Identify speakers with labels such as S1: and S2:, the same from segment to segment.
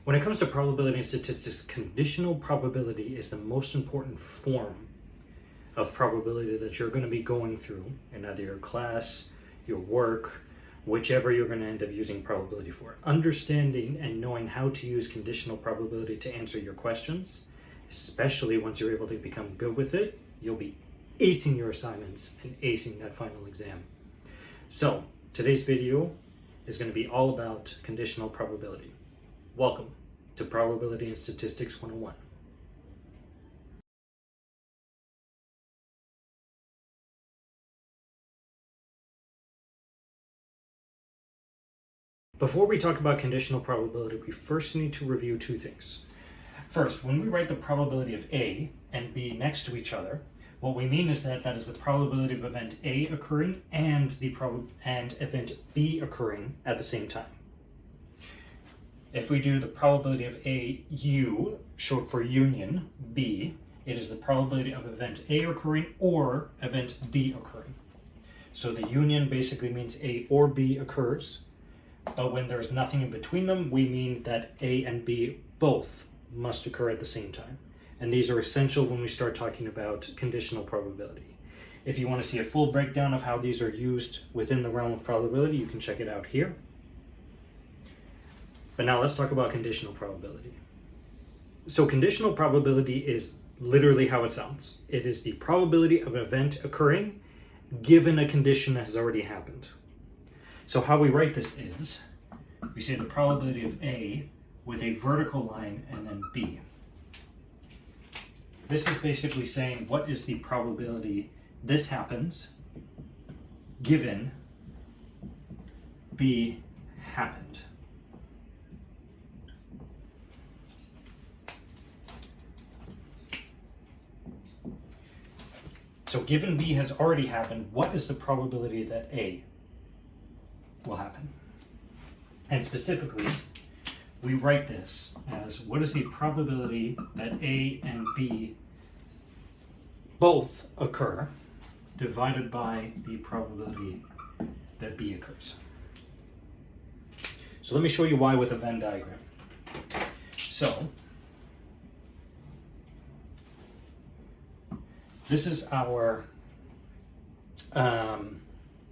S1: When it comes to probability and statistics, conditional probability is the most important form of probability that you're going to be going through in either your class, your work, whichever you're going to end up using probability for. Understanding and knowing how to use conditional probability to answer your questions, especially once you're able to become good with it, you'll be acing your assignments and acing that final exam. So today's video is going to be all about conditional probability. Welcome to Probability and Statistics 101. Before we talk about conditional probability, we first need to review two things. First, when we write the probability of A and B next to each other, what we mean is that is the probability of event A occurring and event B occurring at the same time. If we do the probability of AU, short for union, B, it is the probability of event A occurring or event B occurring. So the union basically means A or B occurs, but when there's nothing in between them, we mean that A and B both must occur at the same time. And these are essential when we start talking about conditional probability. If you want to see a full breakdown of how these are used within the realm of probability, you can check it out here. But now let's talk about conditional probability. So conditional probability is literally how it sounds. It is the probability of an event occurring given a condition that has already happened. So how we write this is, we say the probability of A with a vertical line and then B. This is basically saying what is the probability this happens given B happened. So given B has already happened, what is the probability that A will happen? And specifically, we write this as what is the probability that A and B both occur divided by the probability that B occurs. So let me show you why with a Venn diagram. So this is our,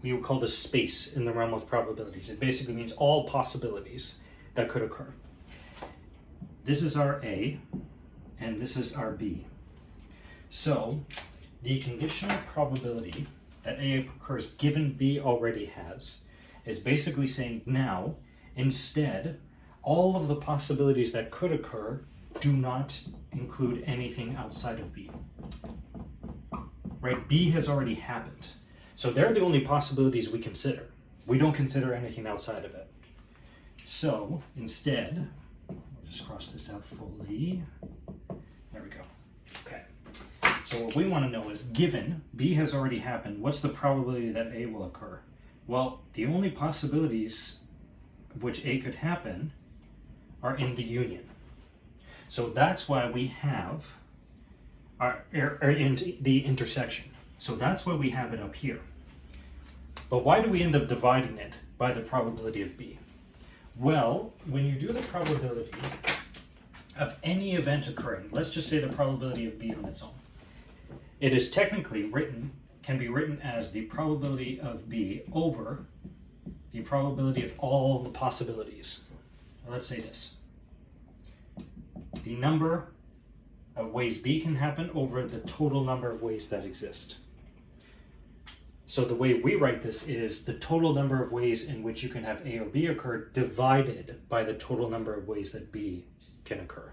S1: we would call this space in the realm of probabilities. It basically means all possibilities that could occur. This is our A, and this is our B. So the conditional probability that A occurs given B already has is basically saying now, instead, all of the possibilities that could occur do not include anything outside of B. Right? B has already happened. So they're the only possibilities we consider. We don't consider anything outside of it. So instead, we'll just cross this out fully. There we go. Okay. So what we want to know is, given B has already happened, what's the probability that A will occur? Well, the only possibilities of which A could happen are in the union. So that's why we have are in the intersection. So that's why we have it up here. But why do we end up dividing it by the probability of B? Well, when you do the probability of any event occurring, let's just say the probability of B on its own, it is technically can be written as the probability of B over the probability of all the possibilities. Let's say this. The number of ways B can happen over the total number of ways that exist. So the way we write this is the total number of ways in which you can have A or B occur divided by the total number of ways that B can occur.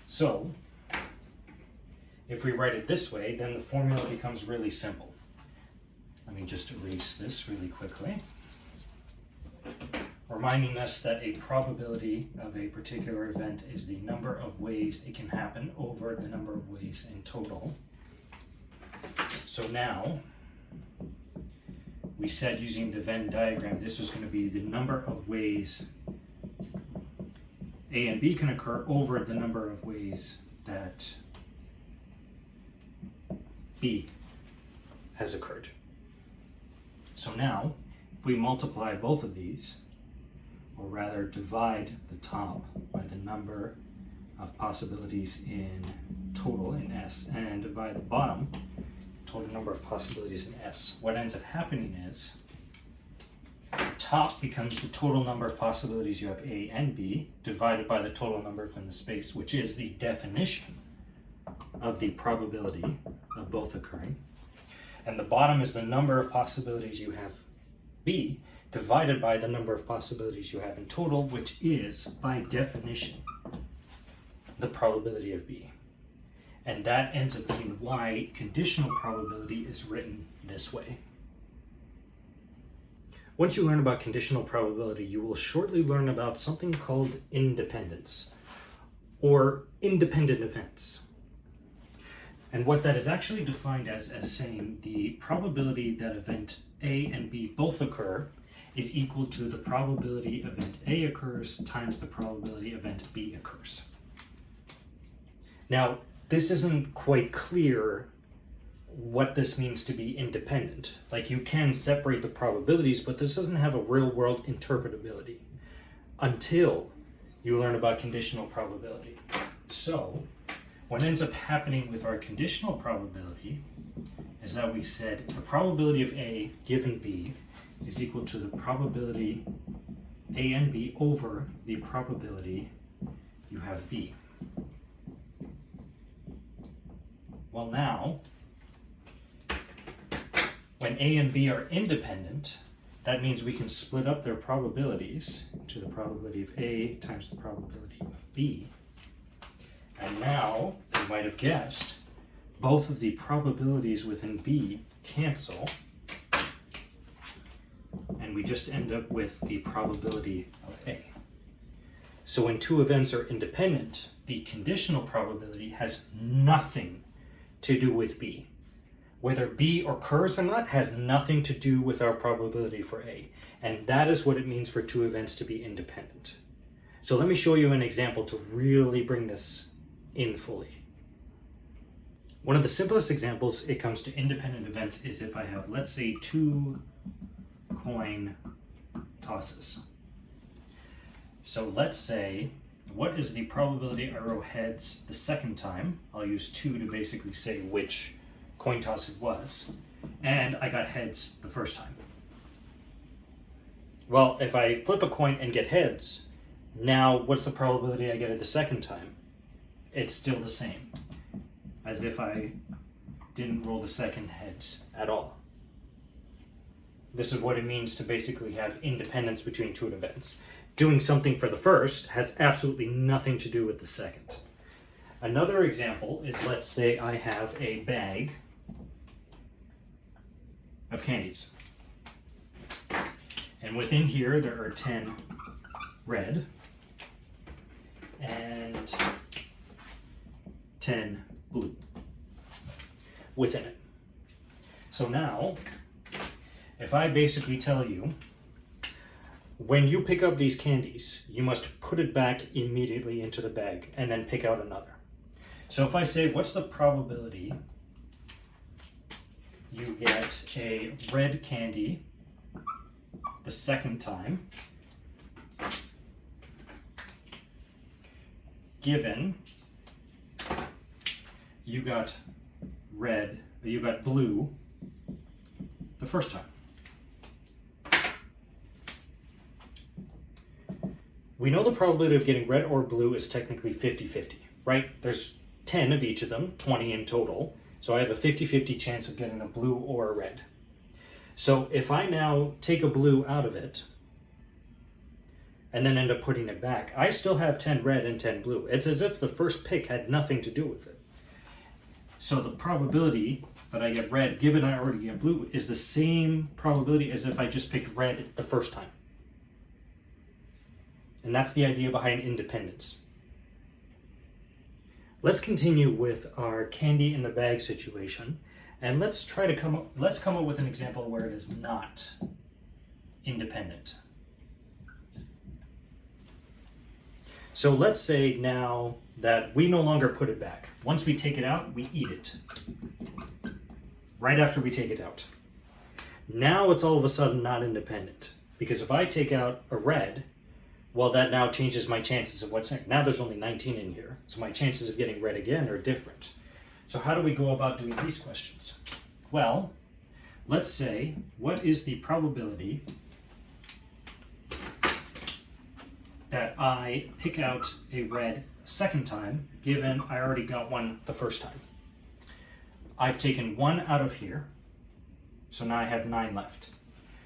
S1: So if we write it this way, then the formula becomes really simple. Let me just erase this really quickly, reminding us that a probability of a particular event is the number of ways it can happen over the number of ways in total. So now, we said using the Venn diagram, this was going to be the number of ways A and B can occur over the number of ways that B has occurred. So now, if we multiply both of these, or rather divide the top by the number of possibilities in total in S, and divide the bottom total number of possibilities in S. What ends up happening is top becomes the total number of possibilities you have A and B divided by the total number in the space, which is the definition of the probability of both occurring. And the bottom is the number of possibilities you have B divided by the number of possibilities you have in total, which is, by definition, the probability of B. And that ends up being why conditional probability is written this way. Once you learn about conditional probability, you will shortly learn about something called independence, or independent events. And what that is actually defined as saying the probability that event A and B both occur is equal to the probability event A occurs times the probability event B occurs. Now, this isn't quite clear what this means to be independent. Like, you can separate the probabilities, but this doesn't have a real-world interpretability until you learn about conditional probability. So, what ends up happening with our conditional probability is that we said the probability of A given B is equal to the probability A and B over the probability you have B. Well, now, when A and B are independent, that means we can split up their probabilities to the probability of A times the probability of B. And now, you might have guessed, both of the probabilities within B cancel, and we just end up with the probability of A. So when two events are independent, the conditional probability has nothing to do with B. Whether B occurs or not has nothing to do with our probability for A. And that is what it means for two events to be independent. So let me show you an example to really bring this in fully. One of the simplest examples it comes to independent events is if I have, let's say, 2 coin tosses. So let's say, what is the probability I roll heads the second time? I'll use 2 to basically say which coin toss it was. And I got heads the first time. Well, if I flip a coin and get heads, now what's the probability I get it the second time? It's still the same as if I didn't roll the second heads at all. This is what it means to basically have independence between two events. Doing something for the first has absolutely nothing to do with the second. Another example is, let's say I have a bag of candies. And within here there are 10 red and 10 blue within it. So now, if I basically tell you, when you pick up these candies, you must put it back immediately into the bag and then pick out another. So if I say, what's the probability you get a red candy the second time, given you got blue the first time? We know the probability of getting red or blue is technically 50-50, right? There's 10 of each of them, 20 in total. So I have a 50-50 chance of getting a blue or a red. So if I now take a blue out of it and then end up putting it back, I still have 10 red and 10 blue. It's as if the first pick had nothing to do with it. So the probability that I get red, given I already get blue, is the same probability as if I just picked red the first time. And that's the idea behind independence. Let's continue with our candy in the bag situation, and let's come up with an example where it is not independent. So let's say now that we no longer put it back. Once we take it out, we eat it. Right after we take it out. Now it's all of a sudden not independent, because if I take out a red, Well, that now changes my chances of what's in. Now there's only 19 in here, so my chances of getting red again are different. So how do we go about doing these questions? Well, let's say, what is the probability that I pick out a red a second time, given I already got one the first time? I've taken one out of here, so now I have 9 left.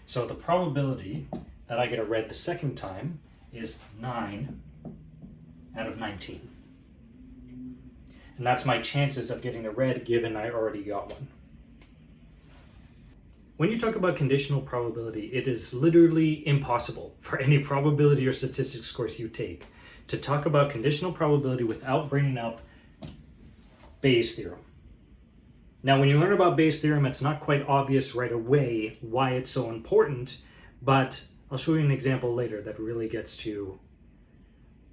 S1: So the probability that I get a red the second time is 9 out of 19. And that's my chances of getting a red given I already got one. When you talk about conditional probability, it is literally impossible for any probability or statistics course you take to talk about conditional probability without bringing up Bayes' theorem. Now, when you learn about Bayes' theorem, it's not quite obvious right away why it's so important, but I'll show you an example later that really gets to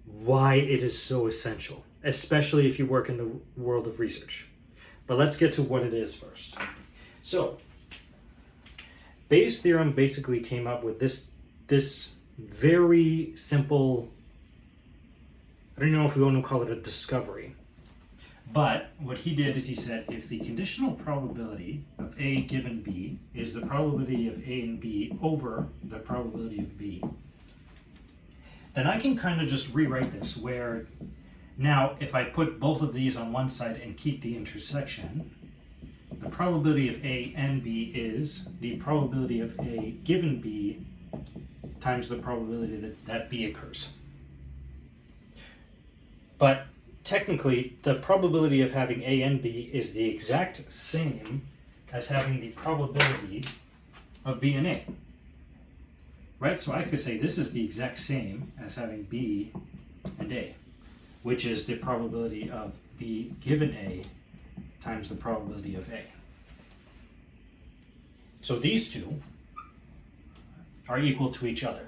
S1: why it is so essential, especially if you work in the world of research. But let's get to what it is first. So, Bayes' theorem basically came up with this very simple, I don't know if we want to call it a discovery, but what he did is he said if the conditional probability of A given B is the probability of A and B over the probability of B, then I can kind of just rewrite this where now if I put both of these on one side and keep the intersection, the probability of A and B is the probability of A given B times the probability that B occurs. But technically, the probability of having A and B is the exact same as having the probability of B and A. Right? So I could say this is the exact same as having B and A, which is the probability of B given A times the probability of A. So these two are equal to each other.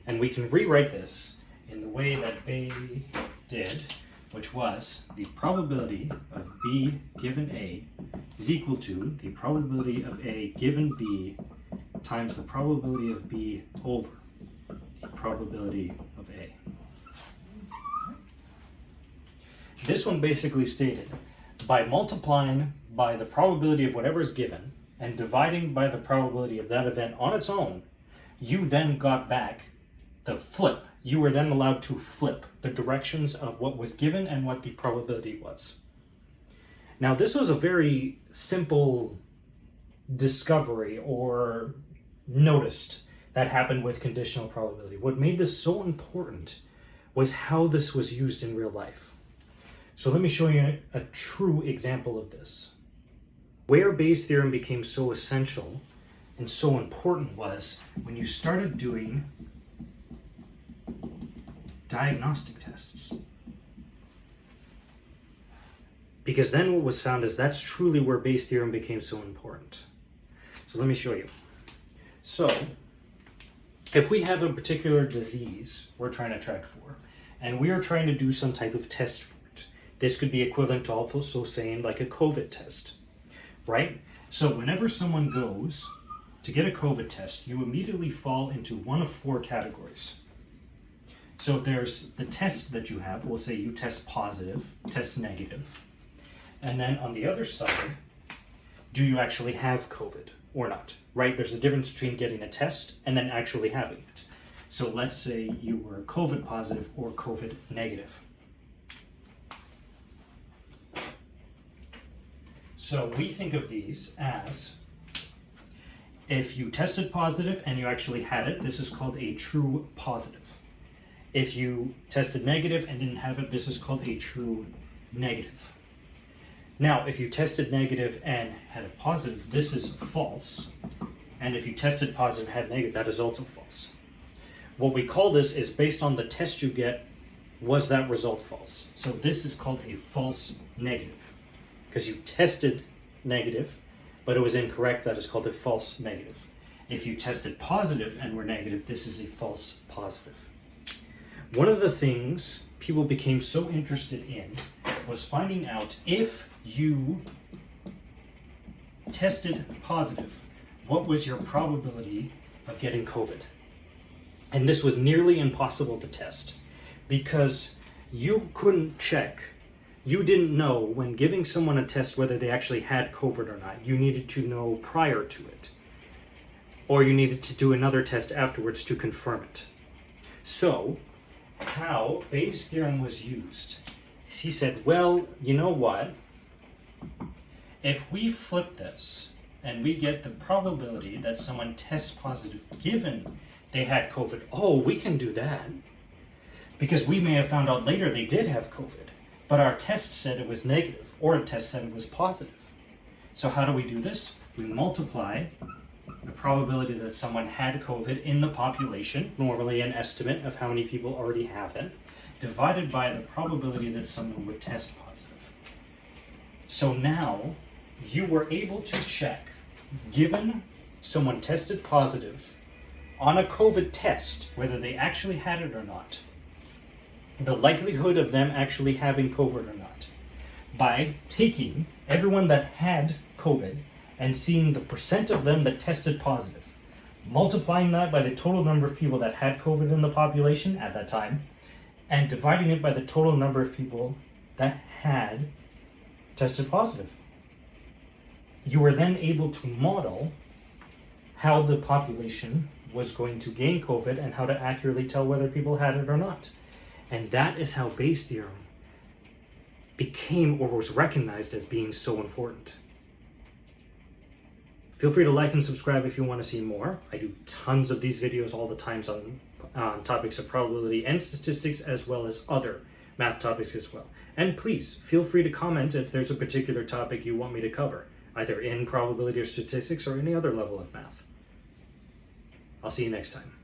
S1: And we can rewrite this in the way that Bayes did, which was the probability of B given A is equal to the probability of A given B times the probability of B over the probability of A. This one basically stated, by multiplying by the probability of whatever is given and dividing by the probability of that event on its own, you then got back the flip. You were then allowed to flip the directions of what was given and what the probability was. Now, this was a very simple discovery or noticed that happened with conditional probability. What made this so important was how this was used in real life. So let me show you a true example of this. Where Bayes' theorem became so essential and so important was when you started doing diagnostic tests. Because then what was found is that's truly where Bayes' theorem became so important. So let me show you. So, if we have a particular disease we're trying to track for, and we are trying to do some type of test for it, this could be equivalent to also saying like a COVID test, right? So whenever someone goes to get a COVID test, you immediately fall into one of 4 categories. So there's the test that you have. We'll say you test positive, test negative. And then on the other side, do you actually have COVID or not, right? There's a difference between getting a test and then actually having it. So let's say you were COVID positive or COVID negative. So we think of these as, if you tested positive and you actually had it, this is called a true positive. If you tested negative and didn't have it, this is called a true negative. Now, if you tested negative and had a positive, this is false. And if you tested positive and had negative, that is also false. What we call this is based on the test you get, was that result false? So this is called a false negative. Because you tested negative, but it was incorrect, that is called a false negative. If you tested positive and were negative, this is a false positive. One of the things people became so interested in was finding out if you tested positive, what was your probability of getting COVID? And this was nearly impossible to test because you couldn't check. You didn't know when giving someone a test whether they actually had COVID or not. You needed to know prior to it. Or you needed to do another test afterwards to confirm it. So, how Bayes' theorem was used is he said, well, you know what? If we flip this and we get the probability that someone tests positive given they had COVID, oh, we can do that. Because we may have found out later they did have COVID, but our test said it was negative, or a test said it was positive. So how do we do this? We multiply the probability that someone had COVID in the population, normally an estimate of how many people already have it, divided by the probability that someone would test positive. So now you were able to check, given someone tested positive on a COVID test, whether they actually had it or not, the likelihood of them actually having COVID or not, by taking everyone that had COVID and seeing the percent of them that tested positive, multiplying that by the total number of people that had COVID in the population at that time, and dividing it by the total number of people that had tested positive. You were then able to model how the population was going to gain COVID and how to accurately tell whether people had it or not. And that is how Bayes' theorem became or was recognized as being so important. Feel free to like and subscribe if you want to see more. I do tons of these videos all the time on topics of probability and statistics, as well as other math topics as well. And please feel free to comment if there's a particular topic you want me to cover, either in probability or statistics or any other level of math. I'll see you next time.